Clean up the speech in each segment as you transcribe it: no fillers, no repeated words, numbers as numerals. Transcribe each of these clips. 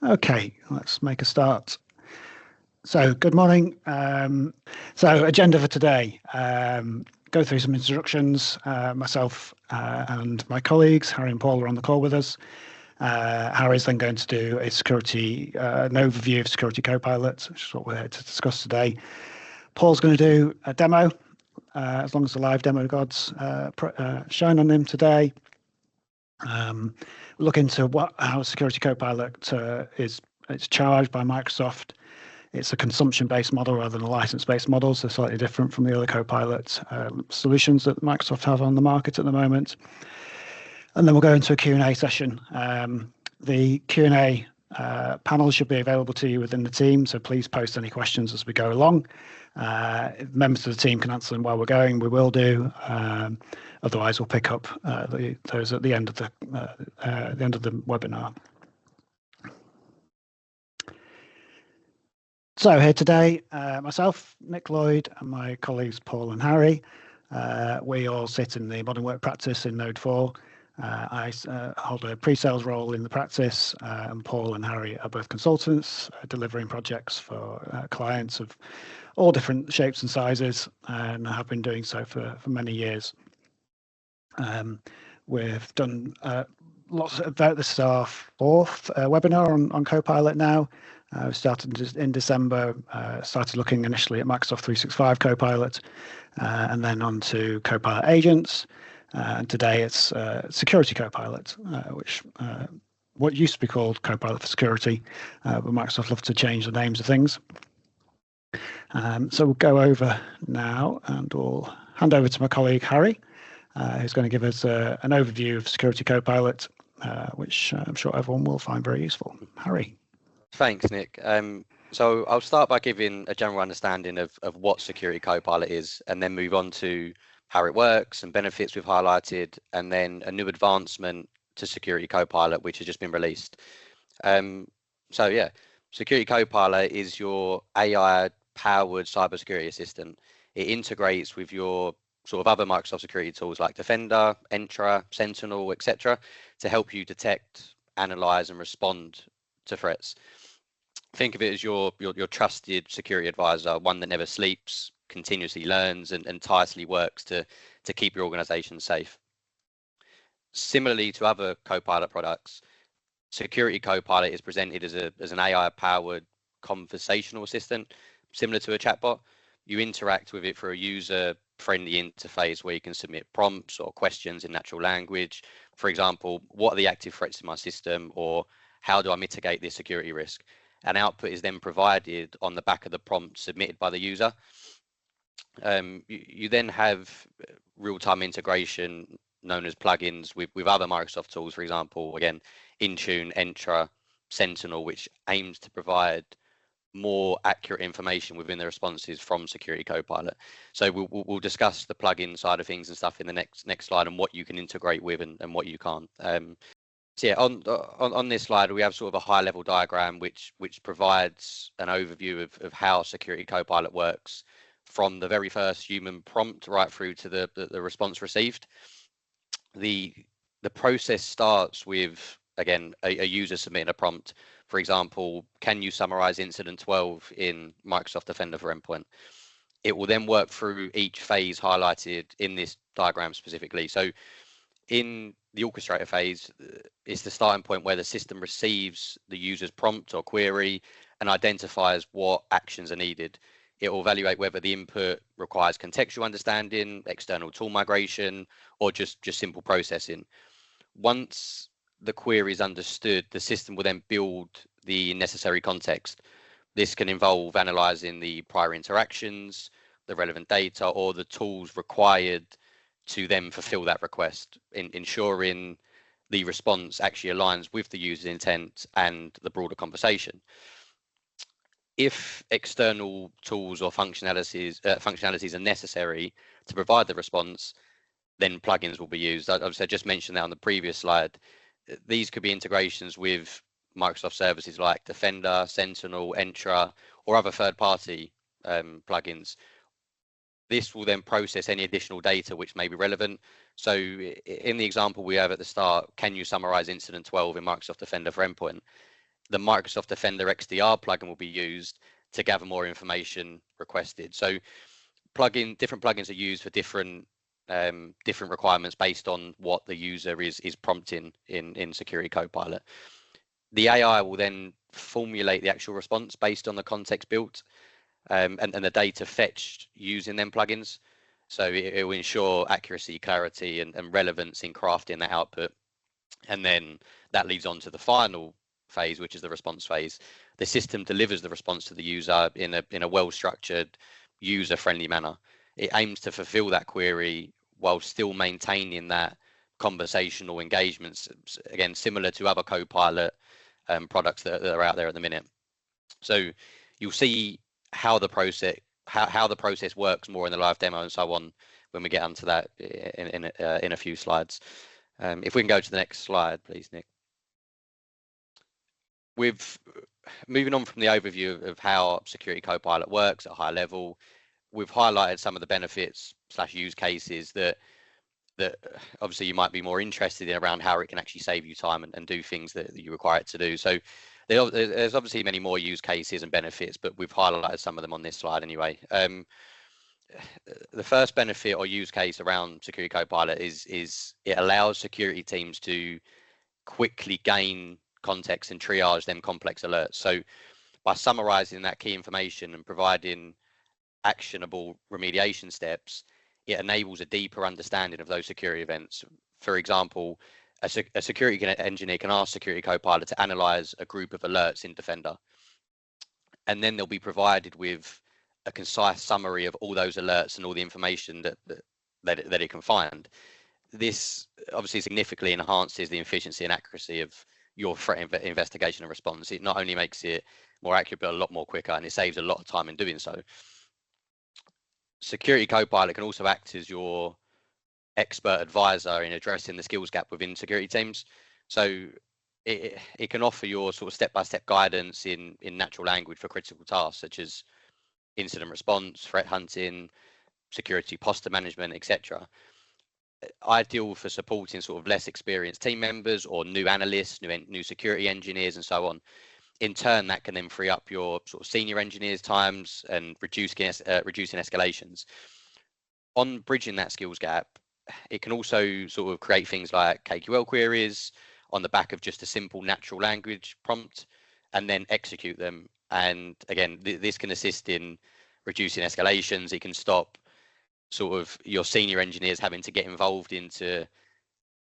Okay, let's make a start. So, good morning. So, agenda for today. Go through some introductions. Myself and my colleagues, Harry and Paul, are on the call with us. Harry's then going to do an overview of Security Copilot, which is what we're here to discuss today. Paul's going to do a demo, as long as the live demo gods shine on him today. Look into how Security Copilot it's charged by Microsoft. It's a consumption-based model rather than a license-based model, so slightly different from the other Copilot solutions that Microsoft have on the market at the moment. And then we'll go into a Q&A session. The Q&A panel should be available to you within the team, so please post any questions as we go along. If members of the team can answer them while we're going, we will do. Otherwise, we'll pick up those at the end of the webinar. So here today, myself, Nick Lloyd, and my colleagues Paul and Harry, we all sit in the modern work practice in Node 4. I hold a pre-sales role in the practice, and Paul and Harry are both consultants delivering projects for clients of all different shapes and sizes, and have been doing so for many years. We've done lots of this is our fourth webinar on Copilot now. We started in December, started looking initially at Microsoft 365 Copilot, and then on to Copilot agents. And today it's Security Copilot, which what used to be called Copilot for Security, but Microsoft loved to change the names of things. So we'll go over now, and we'll hand over to my colleague Harry, who's going to give us an overview of Security Copilot, which I'm sure everyone will find very useful. Harry. Thanks, Nick. So I'll start by giving a general understanding of what Security Copilot is, and then move on to how it works and benefits we've highlighted, and then a new advancement to Security Copilot, which has just been released. So yeah, Security Copilot is your AI-powered cybersecurity assistant. It integrates with your sort of other Microsoft security tools like Defender, Entra, Sentinel, etc., to help you detect, analyze, and respond to threats. Think of it as your trusted security advisor, one that never sleeps, continuously learns, and tirelessly works to keep your organization safe. Similarly to other Copilot products, Security Copilot is presented as an AI-powered conversational assistant, similar to a chatbot. You interact with it through a user-friendly interface where you can submit prompts or questions in natural language. For example, what are the active threats in my system, or how do I mitigate this security risk? An output is then provided on the back of the prompt submitted by the user. You then have real-time integration known as plugins with other Microsoft tools, for example, again, Intune, Entra, Sentinel, which aims to provide more accurate information within the responses from Security Copilot. So we'll discuss the plugin side of things and stuff in the next slide, and what you can integrate with and what you can't. So yeah, on this slide, we have sort of a high-level diagram which provides an overview of how Security Copilot works, from the very first human prompt right through to the response received. The process starts with, again, a user submitting a prompt. For example, can you summarize incident 12 in Microsoft Defender for Endpoint? It will then work through each phase highlighted in this diagram specifically. So in the orchestrator phase, it's the starting point where the system receives the user's prompt or query and identifies what actions are needed. It will evaluate whether the input requires contextual understanding, external tool migration, or just simple processing. Once the query is understood, the system will then build the necessary context. This can involve analyzing the prior interactions, the relevant data, or the tools required to then fulfill that request, ensuring the response actually aligns with the user's intent and the broader conversation. If external tools or functionalities are necessary to provide the response, then plugins will be used. Obviously, I just mentioned that on the previous slide. These could be integrations with Microsoft services like Defender, Sentinel, Entra, or other third-party plugins. This will then process any additional data which may be relevant. So in the example we have at the start, can you summarize incident 12 in Microsoft Defender for Endpoint? the Microsoft Defender XDR plugin will be used to gather more information requested. So different plugins are used for different requirements based on what the user is prompting in Security Copilot. The AI will then formulate the actual response based on the context built and the data fetched using them plugins. So it will ensure accuracy, clarity, and relevance in crafting that output. And then that leads on to the final phase, which is the response phase. The system delivers the response to the user in a well-structured, user-friendly manner. It aims to fulfill that query while still maintaining that conversational engagements, again, similar to other Copilot products that are out there at the minute. So you'll see how the process works more in the live demo and so on when we get onto that in a few slides. If we can go to the next slide, please, Nick. Moving on from the overview of how Security Copilot works at a high level, we've highlighted some of the benefits / use cases that obviously you might be more interested in around how it can actually save you time and do things that you require it to do. So there's obviously many more use cases and benefits, but we've highlighted some of them on this slide anyway. The first benefit or use case around Security Copilot is it allows security teams to quickly gain context and triage them complex alerts. So by summarizing that key information and providing actionable remediation steps, it enables a deeper understanding of those security events. For example, a security engineer can ask Security Copilot to analyze a group of alerts in Defender, and then they'll be provided with a concise summary of all those alerts and all the information that it can find. This obviously significantly enhances the efficiency and accuracy of your threat investigation and response. It not only makes it more accurate, but a lot more quicker, and it saves a lot of time in doing so. Security Copilot can also act as your expert advisor in addressing the skills gap within security teams. So it can offer your sort of step-by-step guidance in natural language for critical tasks such as incident response, threat hunting, security posture management, etc. Ideal for supporting sort of less experienced team members or new analysts, new security engineers, and so on. In turn, that can then free up your sort of senior engineers' times and reducing escalations. On bridging that skills gap, it can also sort of create things like KQL queries on the back of just a simple natural language prompt and then execute them. And again, this can assist in reducing escalations. It can stop sort of your senior engineers having to get involved into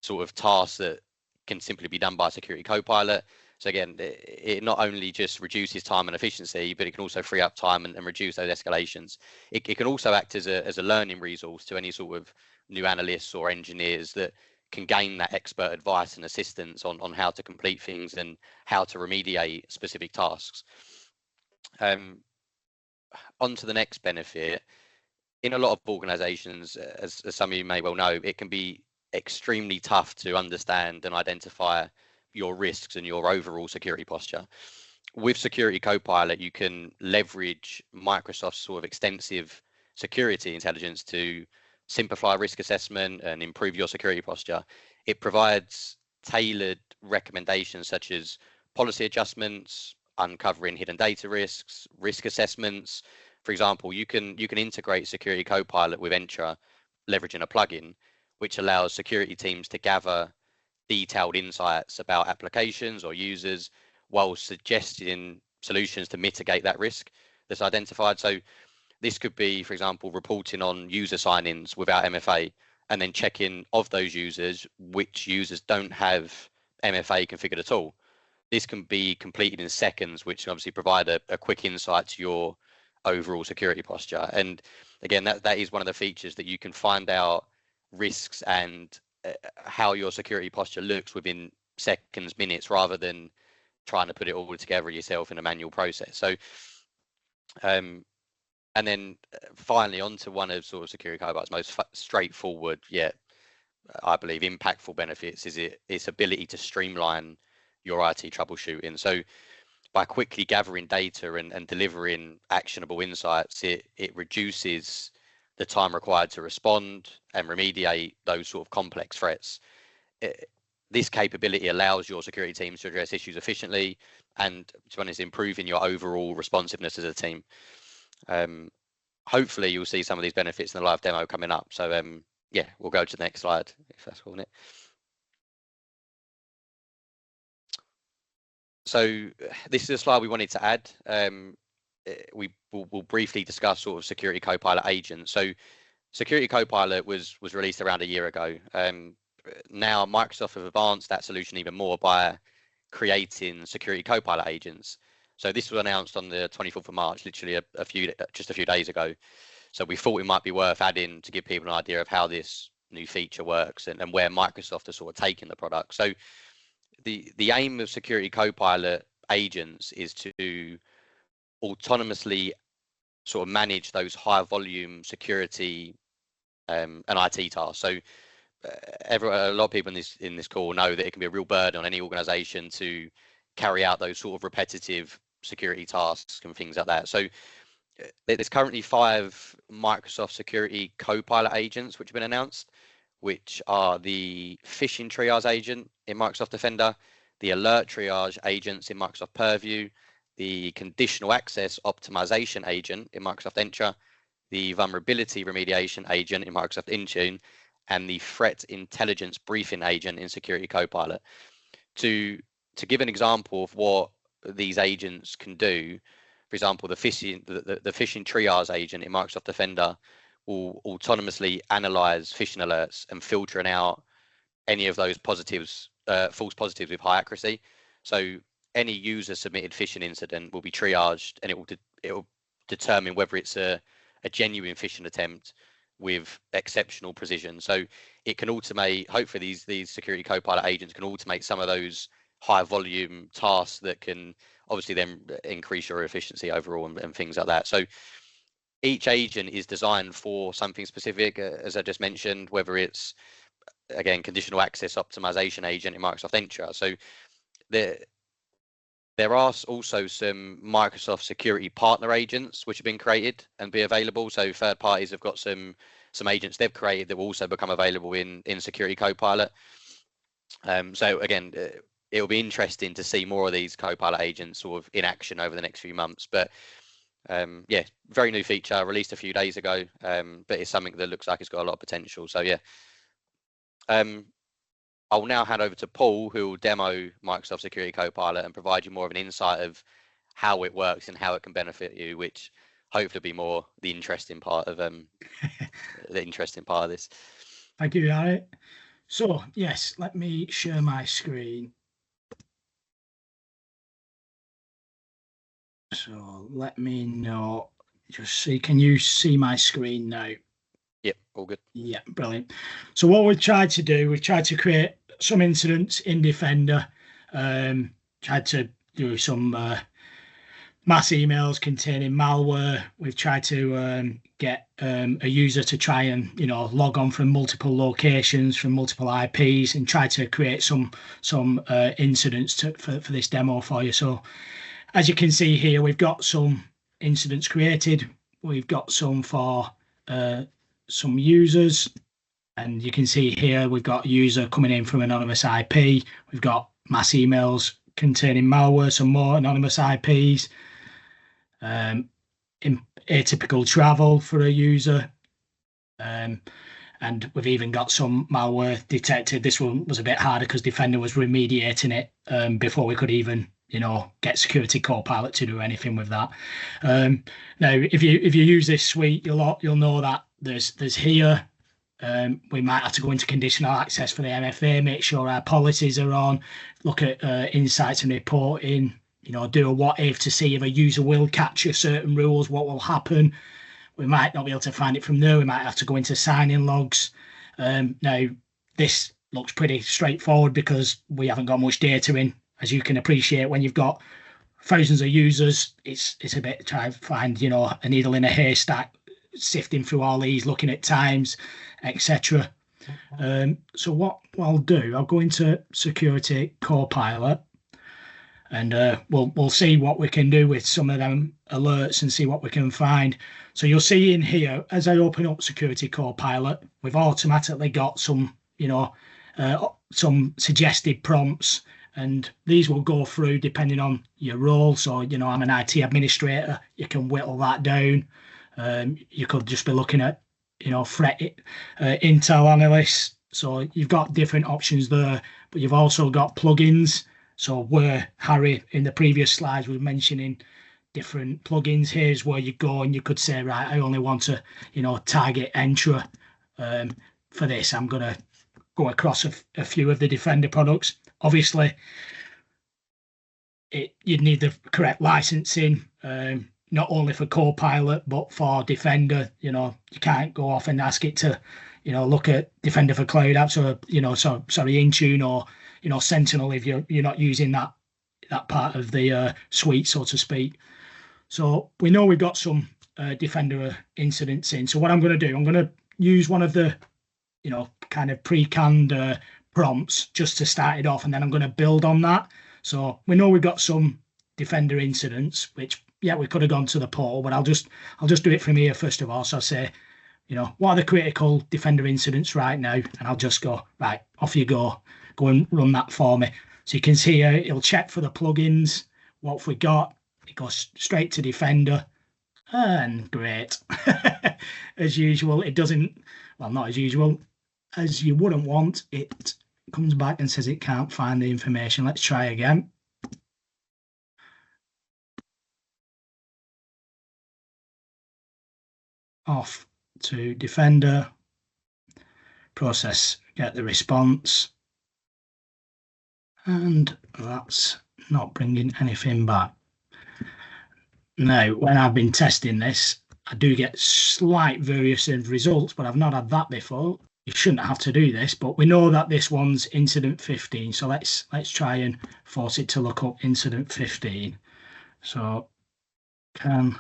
sort of tasks that can simply be done by Security Copilot. So again, it not only just reduces time and efficiency, but it can also free up time and reduce those escalations. It can also act as a learning resource to any sort of new analysts or engineers that can gain that expert advice and assistance on how to complete things and how to remediate specific tasks. On to the next benefit. In a lot of organizations, as some of you may well know, it can be extremely tough to understand and identify your risks and your overall security posture. With Security Copilot, you can leverage Microsoft's sort of extensive security intelligence to simplify risk assessment and improve your security posture. It provides tailored recommendations such as policy adjustments, uncovering hidden data risks, risk assessments. For example, you can integrate Security Copilot with Entra, leveraging a plugin, which allows security teams to gather detailed insights about applications or users while suggesting solutions to mitigate that risk that's identified. So this could be, for example, reporting on user sign-ins without MFA and then checking of those users which users don't have MFA configured at all. This can be completed in seconds, which obviously provide a quick insight to your overall security posture. And again, that is one of the features that you can find out risks and how your security posture looks within seconds, minutes, rather than trying to put it all together yourself in a manual process. So, and then finally, onto one of sort of Security Copilot's most straightforward yet, I believe, impactful benefits is its ability to streamline your IT troubleshooting. So by quickly gathering data and delivering actionable insights, it reduces the time required to respond and remediate those sort of complex threats. this capability allows your security teams to address issues efficiently and, to be honest, improving your overall responsiveness as a team. Hopefully you'll see some of these benefits in the live demo coming up. So yeah, we'll go to the next slide if that's cool, Nick. So this is a slide we wanted to add. We'll briefly discuss sort of Security Copilot agents. So Security Copilot was released around a year ago. Now Microsoft have advanced that solution even more by creating Security Copilot agents. So this was announced on the 24th of March, literally just a few days ago. So we thought it might be worth adding to give people an idea of how this new feature works and where Microsoft are sort of taking the product. So the aim of Security Copilot agents is to autonomously sort of manage those high volume security and IT tasks. So a lot of people in this call know that it can be a real burden on any organization to carry out those sort of repetitive security tasks and things like that. So there's currently 5 Microsoft Security Copilot agents which have been announced, which are the phishing triage agent in Microsoft Defender, the alert triage agents in Microsoft Purview, the conditional access optimization agent in Microsoft Entra, the vulnerability remediation agent in Microsoft Intune, and the threat intelligence briefing agent in Security Copilot. To give an example of what these agents can do, for example, the phishing triage agent in Microsoft Defender will autonomously analyze phishing alerts and filtering out any of those positives, false positives with high accuracy. So any user submitted phishing incident will be triaged, and it will determine whether it's a genuine phishing attempt with exceptional precision. So it can automate, hopefully these Security Copilot agents can automate some of those high volume tasks that can obviously then increase your efficiency overall and things like that. So each agent is designed for something specific, as I just mentioned, whether it's, again, conditional access optimization agent in Microsoft Entra. So there are also some Microsoft security partner agents which have been created and be available. So third parties have got some agents they've created that will also become available in Security Copilot. So again, it'll be interesting to see more of these Copilot agents sort of in action over the next few months. But yeah, very new feature, released a few days ago, but it's something that looks like it's got a lot of potential. So yeah. I'll now hand over to Paul, who will demo Microsoft Security Copilot and provide you more of an insight of how it works and how it can benefit you, which hopefully will be more the interesting part of this. Thank you, Harry. So yes, let me share my screen. So let me know. Just see, can you see my screen now? Yep, all good. Yeah, brilliant. So what we've tried to do, we've tried to create some incidents in Defender, tried to do some mass emails containing malware. We've tried to get a user to try and, log on from multiple locations, from multiple IPs, and try to create some incidents for this demo for you. So as you can see here, we've got some incidents created. We've got some for some users, and you can see here we've got user coming in from anonymous IP. We've got mass emails containing malware, some more anonymous IPs, atypical travel for a user, and we've even got some malware detected. This one was a bit harder because Defender was remediating it before we could even get Security Copilot to do anything with that. Now, if you use this suite, you'll know that there's here. We might have to go into conditional access for the MFA, make sure our policies are on, look at insights and reporting, do a what if to see if a user will capture certain rules, what will happen. We might not be able to find it from there. We might have to go into sign-in logs. Now, this looks pretty straightforward because we haven't got much data in. As you can appreciate, when you've got thousands of users, it's a bit trying to find, a needle in a haystack, sifting through all these, looking at times, etc. So what I'll do, I'll go into Security Copilot, and we'll see what we can do with some of them alerts and see what we can find. So you'll see in here, as I open up Security Copilot, we've automatically got some, some suggested prompts, and these will go through depending on your role. So, I'm an IT administrator, you can whittle that down. You could just be looking at, threat intel analysts. So you've got different options there, but you've also got plugins. So where Harry in the previous slides was mentioning different plugins, here's where you go and you could say, right, I only want to, target Entra. For this, I'm going to go across a few of the Defender products. Obviously, you'd need the correct licensing, not only for Copilot, but for Defender. You can't go off and ask it to, look at Defender for Cloud Apps or, Intune or, Sentinel if you're not using that part of the suite, so to speak. So we know we've got some Defender incidents in. So what I'm going to do, I'm going to use one of the, kind of pre-canned prompts just to start it off, and then I'm going to build on that. So we know we've got some Defender incidents, which, we could have gone to the portal, but I'll just do it from here first of all. So I'll say, what are the critical Defender incidents right now? And I'll just go, right, off you go and run that for me. So you can see here, it'll check for the plugins. What have we got? It goes straight to Defender. And great. As usual, it doesn't, well, not as usual, as you wouldn't want, it comes back and says it can't find the information. Let's try again. Off to Defender, process, get the response, and that's not bringing anything back. Now, when I've been testing this, I do get slight variation of results, but I've not had that before. You shouldn't have to do this, but we know that this one's incident 15. So let's try and force it to look up incident 15. So can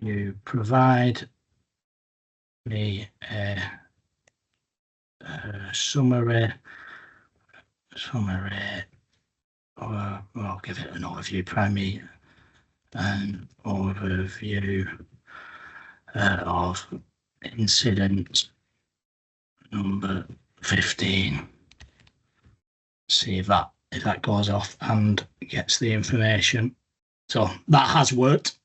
you provide me a summary, or I'll give it an overview, primary, an overview of incident number 15. See if that goes off and gets the information. So that has worked.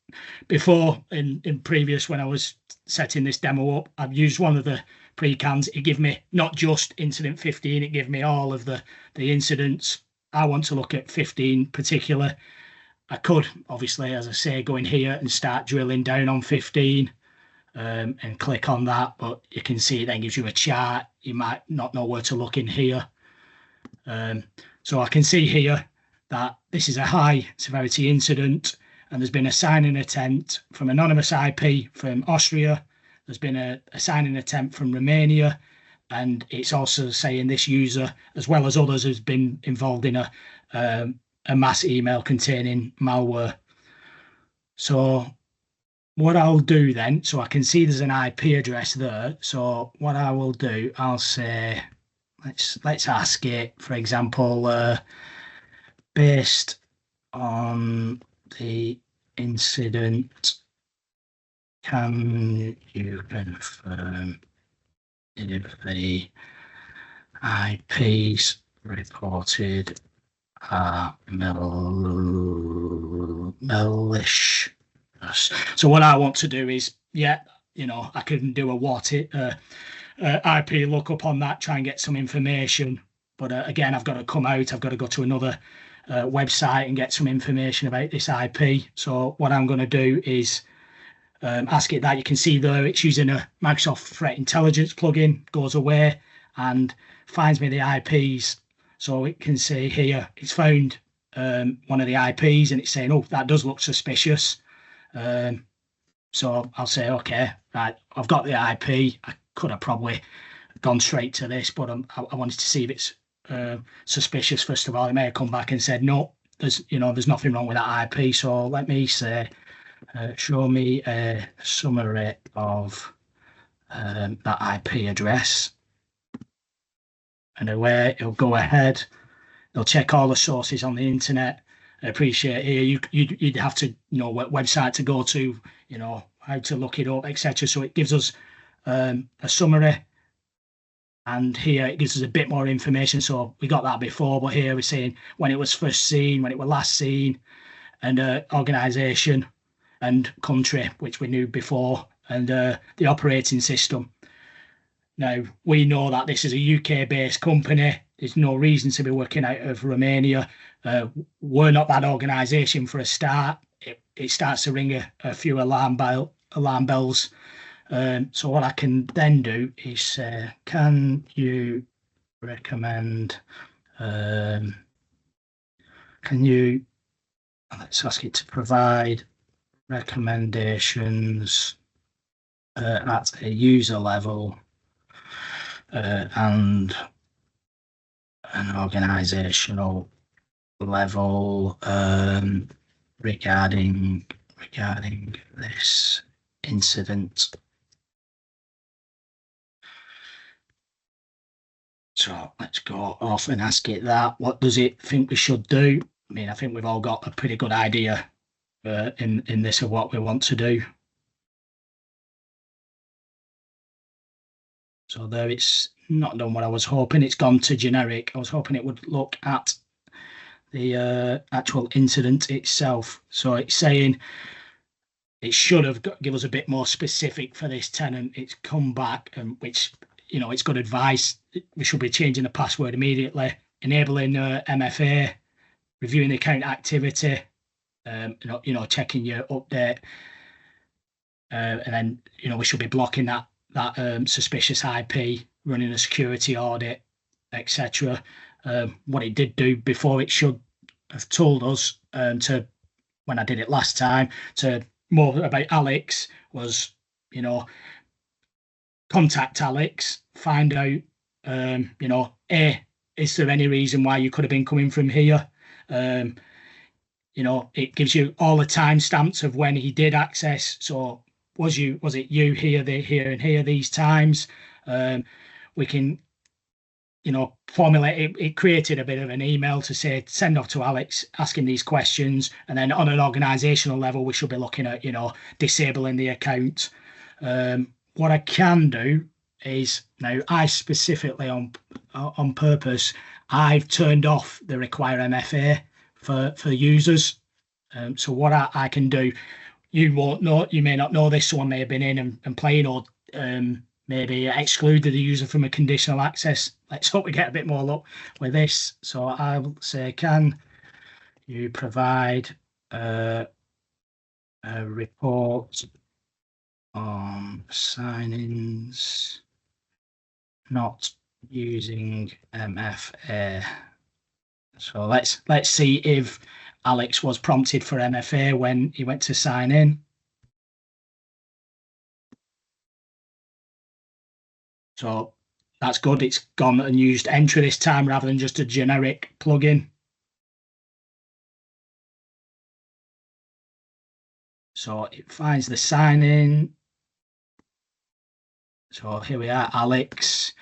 Before, in previous, when I was setting this demo up, I've used one of the pre-cans. It gave me not just incident 15, it gave me all of the incidents. I want to look at 15 particular. I could, obviously, as I say, go in here and start drilling down on 15 and click on that, but you can see it then gives you a chart. You might not know where to look in here. So I can see here that this is a high severity incident, and there's been a signing attempt from anonymous IP from Austria. There's been a signing attempt from Romania, and it's also saying this user, as well as others, has been involved in a mass email containing malware. So what I'll do then, so I can see there's an IP address there. So what I will do, I'll say, let's ask it, for example, based on the incident, can you confirm if the IPs reported are malicious? So what I want to do is, I can do a IP lookup on that, try and get some information. But again, I've got to come out, I've got to go to another website and get some information about this IP. So what I'm going to do is ask it that. You can see there it's using a Microsoft Threat Intelligence plugin, goes away and finds me the IPs. So it can say here, it's found one of the IPs and it's saying, oh, that does look suspicious. So I'll say, okay, right, I've got the IP. I could have probably gone straight to this, but I wanted to see if it's suspicious first of all. It may have come back and said, no, there's nothing wrong with that IP. So let me say, show me a summary of that IP address. And away it'll go ahead. It'll check all the sources on the internet. I appreciate here you'd have to know what website to go to, how to look it up, etc. So it gives us a summary. And here it gives us a bit more information. So we got that before, but here we're saying when it was first seen, when it was last seen, and organisation and country, which we knew before, and the operating system. Now, we know that this is a UK-based company. There's no reason to be working out of Romania. We're not that organisation for a start. It starts to ring a few alarm bells. So what I can then do is, can you recommend, can you, let's ask it to provide recommendations at a user level and an organisational level regarding this incident. So let's go off and ask it that. What does it think we should do? I mean, I think we've all got a pretty good idea in this of what we want to do. So there, it's not done what I was hoping. It's gone to generic. I was hoping it would look at the actual incident itself. So it's saying it should have give us a bit more specific for this tenant. It's come back, and which, you know, it's good advice. We should be changing the password immediately, enabling MFA, reviewing the account activity, you know, checking your update, and then, you know, we should be blocking that suspicious IP, running a security audit, etc. What it did do before, it should have told us to, when I did it last time, to more about Alex was, you know, contact Alex, find out, you know, is there any reason why you could have been coming from here? You know, it gives you all the timestamps of when he did access. So was it you here, here, and here these times? We can, you know, formulate it. It created a bit of an email to say, send off to Alex, asking these questions. And then on an organizational level, we should be looking at, you know, disabling the account. What I can do is, now I specifically on purpose, I've turned off the require MFA for users. So what I can do, you won't know, you may not know this, someone may have been in and playing, or maybe excluded the user from a conditional access. Let's hope we get a bit more luck with this. So I will say, can you provide a report on sign-ins not using MFA? So let's see if Alex was prompted for MFA when he went to sign in. So that's good. It's gone and used entry this time rather than just a generic plugin. So it finds the sign in. So here we are, Alex.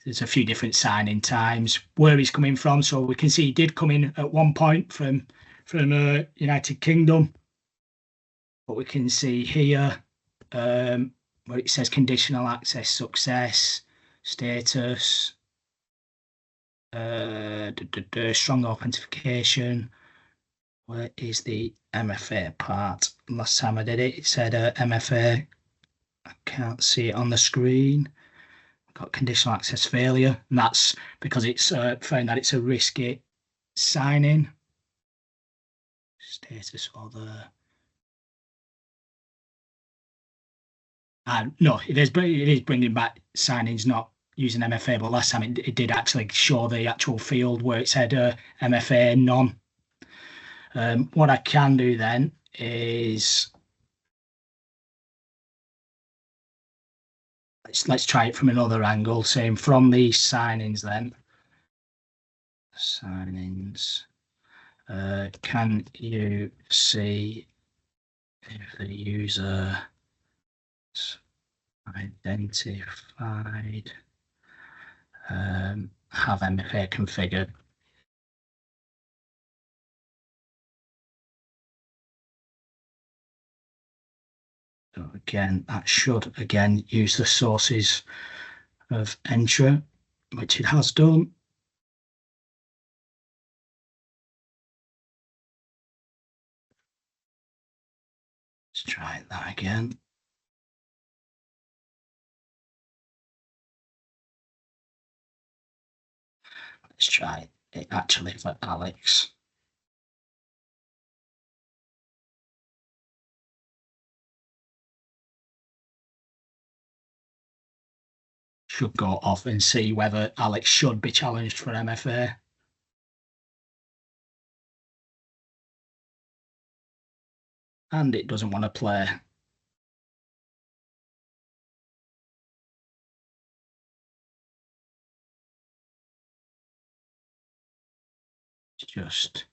There's a few different sign-in times, where he's coming from. So we can see he did come in at one point from United Kingdom. But we can see here where it says conditional access success, status, strong authentication. Where is the MFA part? Last time I did it, it said MFA. I can't see it on the screen. Got conditional access failure, and that's because it's found that it's a risky sign-in. Status or the no, it is bringing back sign-ins not using MFA, but last time it did actually show the actual field where it said MFA none. What I can do then is let's try it from another angle, saying from these sign-ins then. Sign-ins. Can you see if the user identified have MFA configured? So again, that should again use the sources of entry. which it has done. Let's try that again. Let's try it actually for Alex. Should go off and see whether Alex should be challenged for MFA. And it doesn't want to play. Just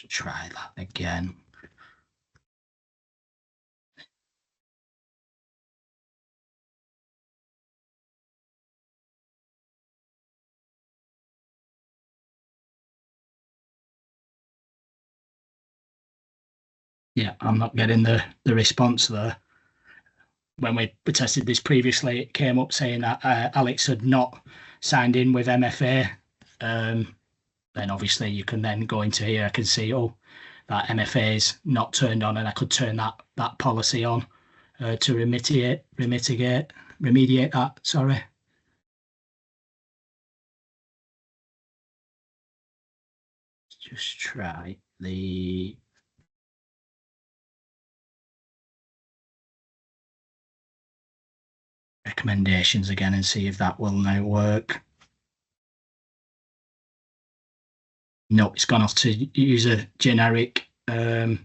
try that again. Yeah, I'm not getting the response there. When we tested this previously, it came up saying that Alex had not signed in with MFA. Then obviously you can then go into here. I can see, oh, that MFA is not turned on, and I could turn that policy on to remediate that. Sorry. Just try the recommendations again and see if that will now work. No, it's gone off to use a generic plugin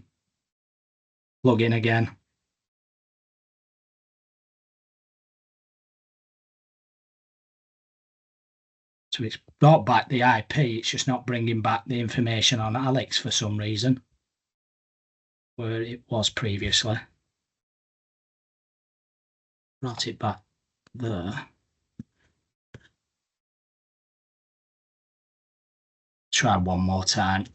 again. So it's brought back the IP, it's just not bringing back the information on Alex for some reason, where it was previously. Brought it back there. Try one more time.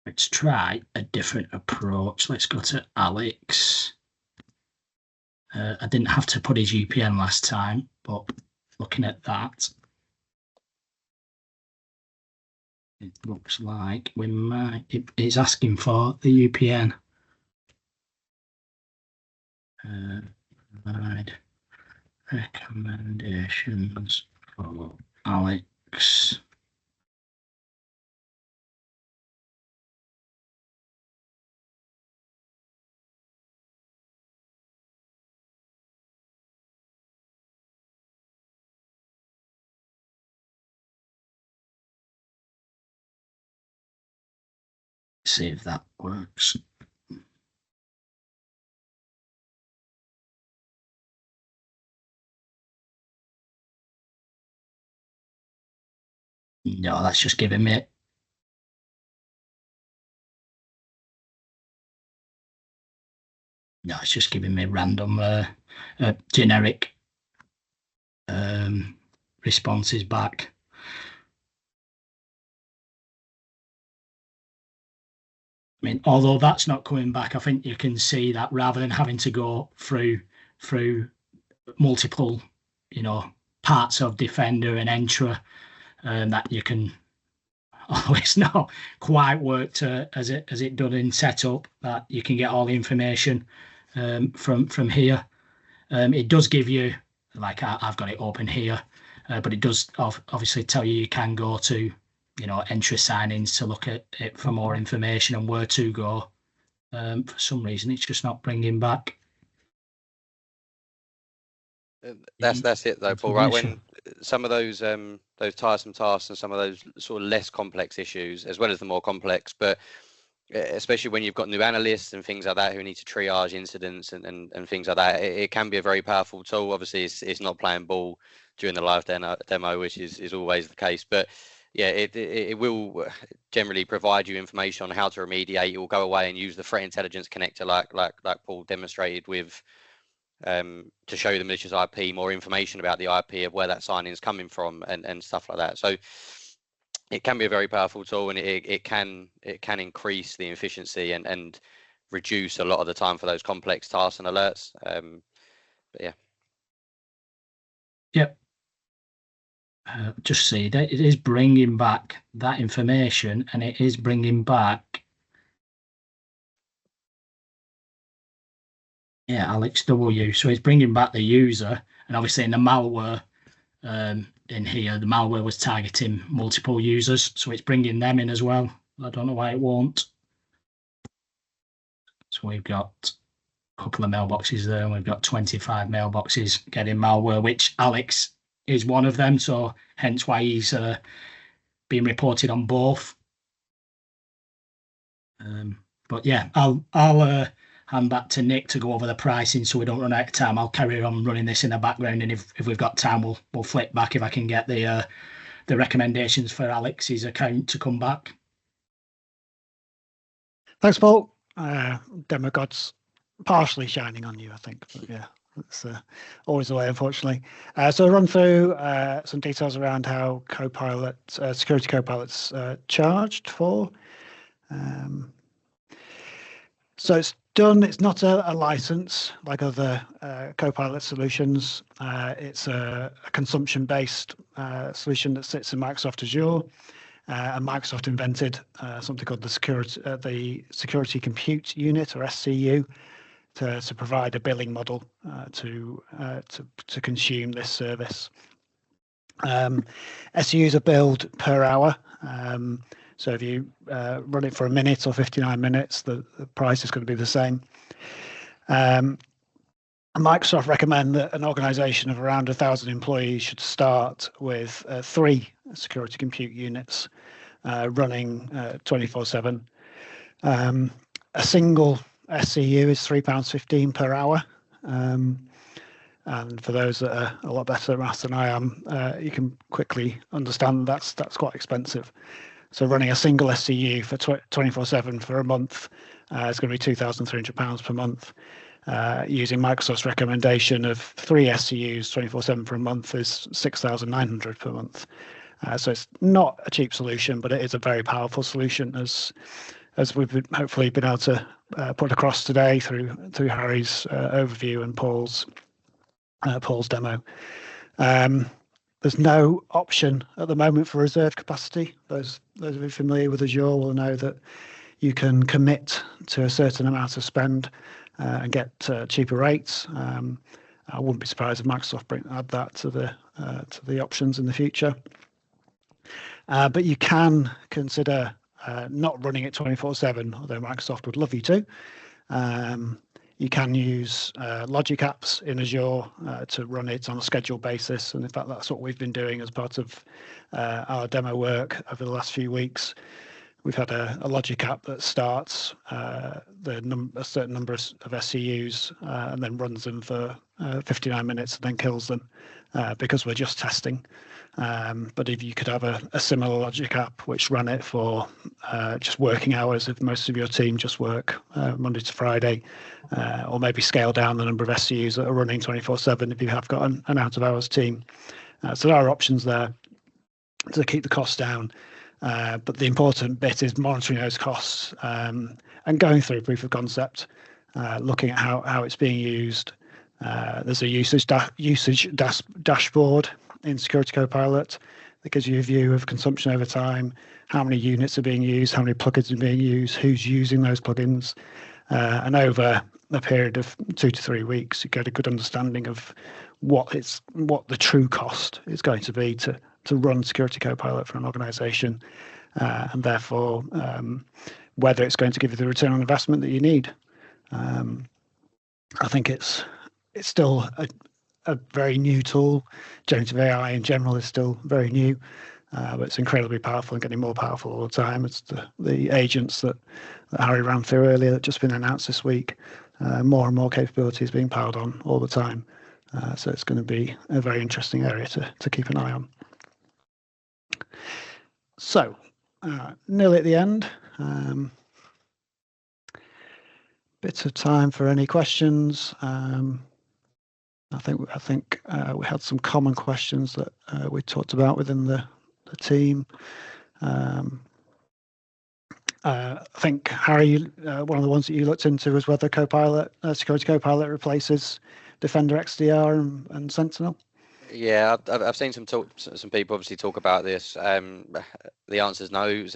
Let's try a different approach. Let's go to Alex. I didn't have to put his UPN last time, but looking at that, it looks like we might. It's asking for the UPN. Provide recommendations for Alex. See if that works. No, that's just giving me it. No, it's just giving me random generic responses back. I mean, although that's not coming back, I think you can see that rather than having to go through multiple, parts of Defender and Entra, that you can, although it's not quite worked as it done in setup, that you can get all the information from here. It does give you, like I've got it open here, but it does obviously tell you can go to Entra signings to look at it for more information and where to go. For some reason, it's just not bringing back. That's it though, Paul. Right, when some of those tiresome tasks and some of those sort of less complex issues, as well as the more complex, but especially when you've got new analysts and things like that who need to triage incidents and things like that. It can be a very powerful tool. Obviously, it's not playing ball during the live demo, which is always the case. But yeah, it will generally provide you information on how to remediate. It will go away and use the threat intelligence connector, like Paul demonstrated with, to show the malicious IP more information about the IP of where that sign is coming from and stuff like that. So it can be a very powerful tool, and it can increase the efficiency and reduce a lot of the time for those complex tasks and alerts. But yeah. Yep. Just see that it is bringing back that information, and it is bringing back, yeah, Alex W. So it's bringing back the user, and obviously in the malware in here, the malware was targeting multiple users, so it's bringing them in as well. I don't know why it won't. So we've got a couple of mailboxes there, and we've got 25 mailboxes getting malware, which Alex is one of them, so hence why he's being reported on both. But yeah, I'll hand back to Nick to go over the pricing so we don't run out of time. I'll carry on running this in the background, and if we've got time, we'll flip back if I can get the recommendations for Alex's account to come back. Thanks, Paul. Demo God's partially shining on you, I think. But yeah, it's always the way, unfortunately. So I'll run through some details around how Copilot, Security Copilot's charged for. So it's done. It's not a license like other Copilot solutions. It's a consumption-based solution that sits in Microsoft Azure. And Microsoft invented something called the Security Compute Unit, or SCU, to provide a billing model to consume this service. SCUs are billed per hour. So if you run it for a minute or 59 minutes, the price is going to be the same. Microsoft recommend that an organization of around 1,000 employees should start with 3 security compute units running 24/7. A single SCU is £3.15 per hour. And for those that are a lot better at maths than I am, you can quickly understand that's quite expensive. So running a single SCU for 24/7 for a month is going to be £2,300 per month. Using Microsoft's recommendation of 3 SCUs 24/7 for a month is £6,900 per month. So it's not a cheap solution, but it is a very powerful solution, as we've hopefully been able to put across today through Harry's overview and Paul's demo. There's no option at the moment for reserve capacity. Those of you familiar with Azure will know that you can commit to a certain amount of spend and get cheaper rates. I wouldn't be surprised if Microsoft add that to the options in the future. But you can consider not running it 24/7, although Microsoft would love you to. You can use logic apps in Azure to run it on a scheduled basis, and in fact that's what we've been doing as part of our demo work over the last few weeks. We've had a logic app that starts a certain number of SCUs and then runs them for 59 minutes and then kills them because we're just testing. But if you could have a similar logic app which ran it for just working hours, if most of your team just work Monday to Friday, or maybe scale down the number of SCUs that are running 24/7 if you have got an out of hours team. So there are options there to keep the costs down. But the important bit is monitoring those costs and going through proof of concept, looking at how it's being used. There's a usage dashboard in Security Copilot that gives you a view of consumption over time, how many units are being used, how many plugins are being used, who's using those plugins. And over a period of 2 to 3 weeks, you get a good understanding of what the true cost is going to be to run Security Copilot for an organization, and therefore whether it's going to give you the return on investment that you need. I think it's still a very new tool. Generative AI in general is still very new. but it's incredibly powerful and getting more powerful all the time. It's the agents that Harry ran through earlier that just been announced this week. More and more capabilities being powered on all the time. So it's going to be a very interesting area to keep an eye on. So, nearly at the end. Bit of time for any questions. I think we had some common questions that we talked about within the team. I think, Harry, one of the ones that you looked into was whether Copilot, Security Copilot replaces Defender XDR and Sentinel. Yeah, I've seen some people obviously talk about this. The answer is no.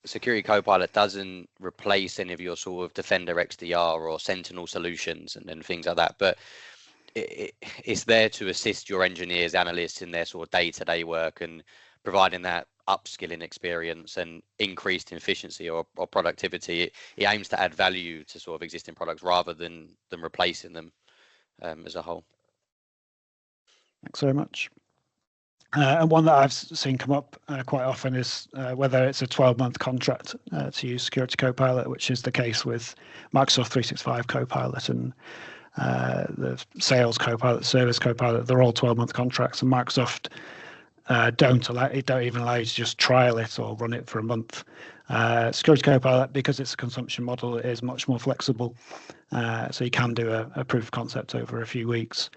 Security Copilot doesn't replace any of your sort of Defender XDR or Sentinel solutions and things like that, but it's there to assist your engineers, analysts in their sort of day-to-day work and providing that upskilling experience and increased efficiency or productivity. It aims to add value to sort of existing products rather than replacing them as a whole. Thanks very much. And one that I've seen come up quite often is whether it's a 12-month contract to use Security Copilot, which is the case with Microsoft 365 Copilot and the Sales Copilot, Service Copilot. They're all 12-month contracts, and Microsoft don't even allow you to just trial it or run it for a month. Security Copilot, because it's a consumption model, is much more flexible. So you can do a proof of concept over a few weeks.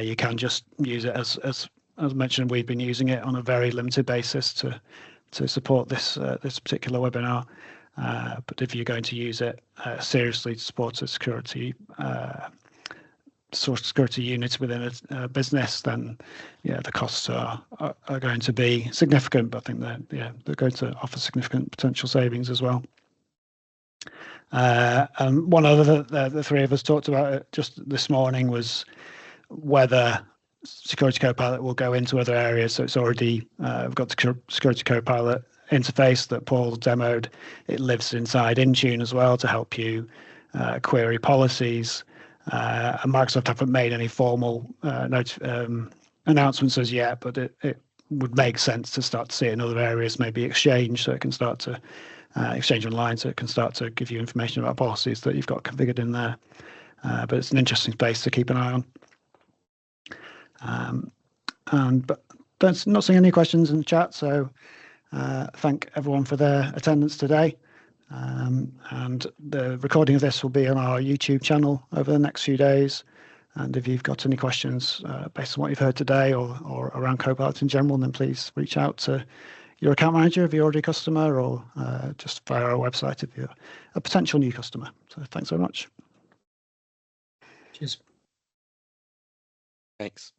You can just use it as mentioned. We've been using it on a very limited basis to support this particular webinar. But if you're going to use it seriously to support a security unit within a business, then the costs are going to be significant. But I think they're going to offer significant potential savings as well. And one other that the three of us talked about it just this morning was whether Security Copilot will go into other areas. So it's already we've got the Security Copilot interface that Paul demoed. It lives inside Intune as well to help you query policies. And Microsoft haven't made any formal announcements as yet, but it would make sense to start to see it in other areas, maybe Exchange, so it can start to Exchange Online, so it can start to give you information about policies that you've got configured in there. But it's an interesting space to keep an eye on. But not seeing any questions in the chat, so thank everyone for their attendance today. And the recording of this will be on our YouTube channel over the next few days. And if you've got any questions based on what you've heard today or around Copilot in general, then please reach out to your account manager if you're already a customer, or just via our website if you're a potential new customer. So thanks very much. Cheers. Thanks.